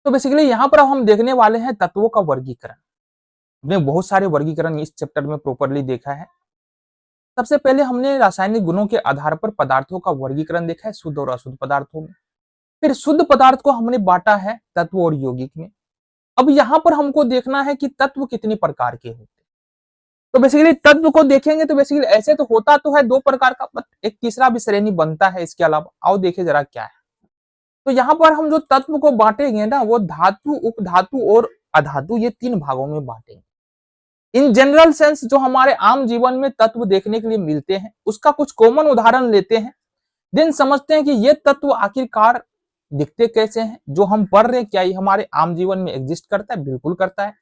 तो बेसिकली यहाँ पर हम देखने वाले हैं तत्वों का वर्गीकरण। हमने बहुत सारे वर्गीकरण इस चैप्टर में प्रॉपरली देखा है। सबसे पहले हमने रासायनिक गुणों के आधार पर पदार्थों का वर्गीकरण देखा है, शुद्ध और अशुद्ध पदार्थों में। फिर शुद्ध पदार्थ को हमने बांटा है तत्व और यौगिक में। अब यहाँ पर हमको देखना है कि तत्व कितने प्रकार के होते हैं। तो बेसिकली तत्व को देखेंगे तो बेसिकली ऐसे तो होता तो है दो प्रकार का, बट एक तीसरा भी श्रेणी बनता है इसके अलावा। आओ देखे जरा क्या है। तो यहाँ पर हम जो तत्व को बांटेंगे ना, वो धातु, उपधातु और अधातु, ये तीन भागों में बांटेंगे। इन जनरल सेंस जो हमारे आम जीवन में तत्व देखने के लिए मिलते हैं, उसका कुछ कॉमन उदाहरण लेते हैं, देन समझते हैं कि ये तत्व आखिरकार दिखते कैसे हैं, जो हम पढ़ रहे हैं क्या ये हमारे आम जीवन में एग्जिस्ट करता है? बिल्कुल करता है।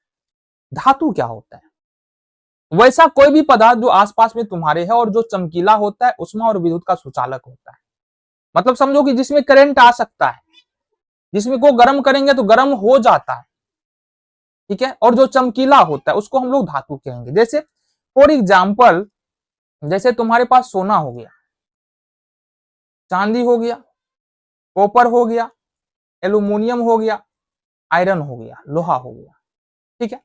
धातु क्या होता है? वैसा कोई भी पदार्थ जो आसपास में तुम्हारे है और जो चमकीला होता है, उष्मा और विद्युत का सुचालक होता है। मतलब समझो कि जिसमें करंट आ सकता है, जिसमें को गर्म करेंगे तो गर्म हो जाता है, ठीक है। और जो चमकीला होता है उसको हम लोग धातु कहेंगे। जैसे फॉर एग्जाम्पल, जैसे तुम्हारे पास सोना हो गया, चांदी हो गया, कॉपर हो गया, एल्यूमिनियम हो गया, आयरन हो गया, लोहा हो गया, ठीक है।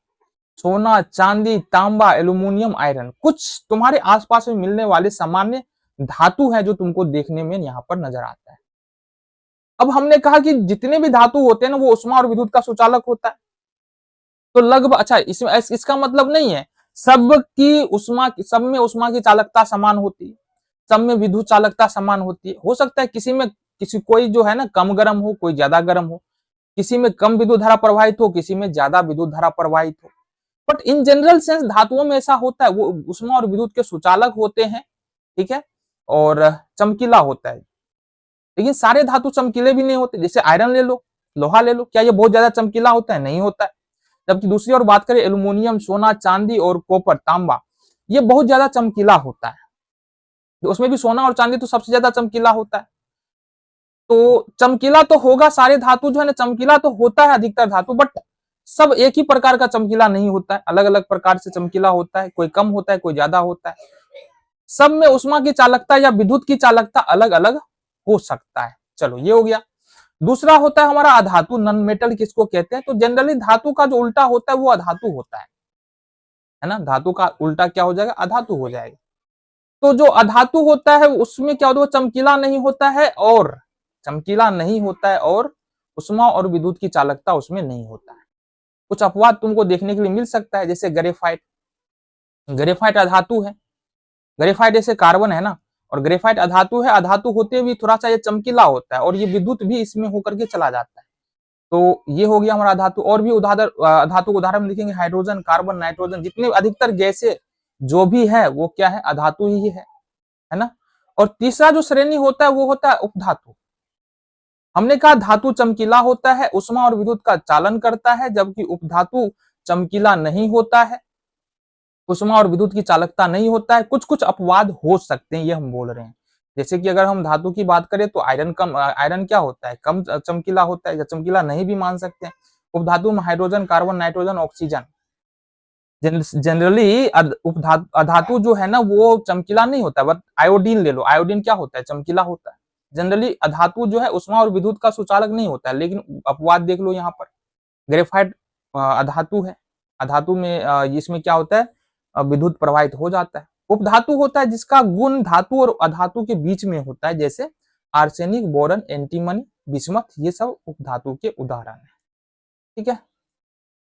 सोना, चांदी, तांबा, एल्यूमिनियम, आयरन, कुछ तुम्हारे आसपास में मिलने वाले सामान्य धातु है जो तुमको देखने में यहाँ पर नजर आता है। अब हमने कहा कि जितने भी धातु होते हैं ना, वो उष्मा और विद्युत का सुचालक होता है। तो लगभग, अच्छा, इसमें इसका मतलब नहीं है सब में उष्मा की चालकता समान होती है, सब में विद्युत चालकता समान होती है। हो सकता है किसी कोई जो है ना कम गर्म हो, कोई ज्यादा गर्म हो, किसी में कम विद्युत धारा प्रवाहित हो, किसी में ज्यादा विद्युत धारा प्रवाहित हो। बट इन जनरल सेंस धातुओं में ऐसा होता है, वो उष्मा और विद्युत के सुचालक होते हैं, ठीक है, और चमकीला होता है। लेकिन सारे धातु चमकीले भी नहीं होते। जैसे आयरन ले लो, लोहा ले लो, क्या ये बहुत ज्यादा चमकीला होता है? नहीं होता है। जबकि दूसरी ओर बात करें एल्यूमिनियम, सोना, चांदी और कॉपर, तांबा, ये बहुत ज्यादा चमकीला होता है। उसमें भी सोना और चांदी तो सबसे ज्यादा चमकीला होता है। तो चमकीला तो होगा, सारे धातु जो है ना चमकीला तो होता है अधिकतर धातु, बट सब एक ही प्रकार का चमकीला नहीं होता है, अलग अलग प्रकार से चमकीला होता है। कोई कम होता है, कोई ज्यादा होता है। सब में उष्मा की चालकता या विद्युत की चालकता अलग अलग हो सकता है। चलो ये हो गया। दूसरा होता है हमारा अधातु, नॉन मेटल किसको कहते हैं? तो जनरली धातु का जो उल्टा होता है वो अधातु होता है ना। धातु का उल्टा क्या हो जाएगा? अधातु हो जाएगा। तो जो अधातु होता है उसमें क्या होता है? चमकीला नहीं होता है, और चमकीला नहीं होता है, और उष्मा और विद्युत की चालकता उसमें नहीं होता है। कुछ अपवाद तुमको देखने के लिए मिल सकता है, जैसे ग्रेफाइट। ग्रेफाइट अधातु है, ग्रेफाइट जैसे कार्बन है ना, और ग्रेफाइट अधातु है। अधातु होते हुए थोड़ा सा ये चमकीला होता है, और ये विद्युत भी इसमें होकर के चला जाता है। तो ये हो गया हमारा धातु। और भी धातु को उदाहरण देखेंगे, हाइड्रोजन, कार्बन, नाइट्रोजन, जितने अधिकतर गैसें जो भी है वो क्या है? अधातु ही है ना। और तीसरा जो श्रेणी होता है वो होता है उपधातु। हमने कहा धातु चमकीला होता है, उष्मा और विद्युत का चालन करता है, जबकि उपधातु चमकीला नहीं होता है, उष्मा और विद्युत की चालकता नहीं होता है। कुछ कुछ अपवाद हो सकते हैं, ये हम बोल रहे हैं। जैसे कि अगर हम धातु की बात करें तो आयरन क्या होता है? कम चमकीला होता है, या चमकीला नहीं भी मान सकते हैं। उपधातु में hydrogen, carbon, nitrogen, oxygen. Generally अधातु जो है ना वो चमकीला नहीं होता। बट आयोडीन ले लो, आयोडीन क्या होता है? चमकीला होता है। जनरली अधातु जो है उष्मा और विद्युत का सुचालक नहीं होता है। लेकिन अपवाद देख लो यहाँ पर, ग्रेफाइट अधातु है, अधातु में इसमें क्या होता है? विद्युत प्रवाहित हो जाता है। उपधातु होता है जिसका गुण धातु और अधातु के बीच में होता है, जैसे आर्सेनिक, बोरन, एंटीमनी, बिस्मथ, ये सब उपधातु के उदाहरण है, ठीक है।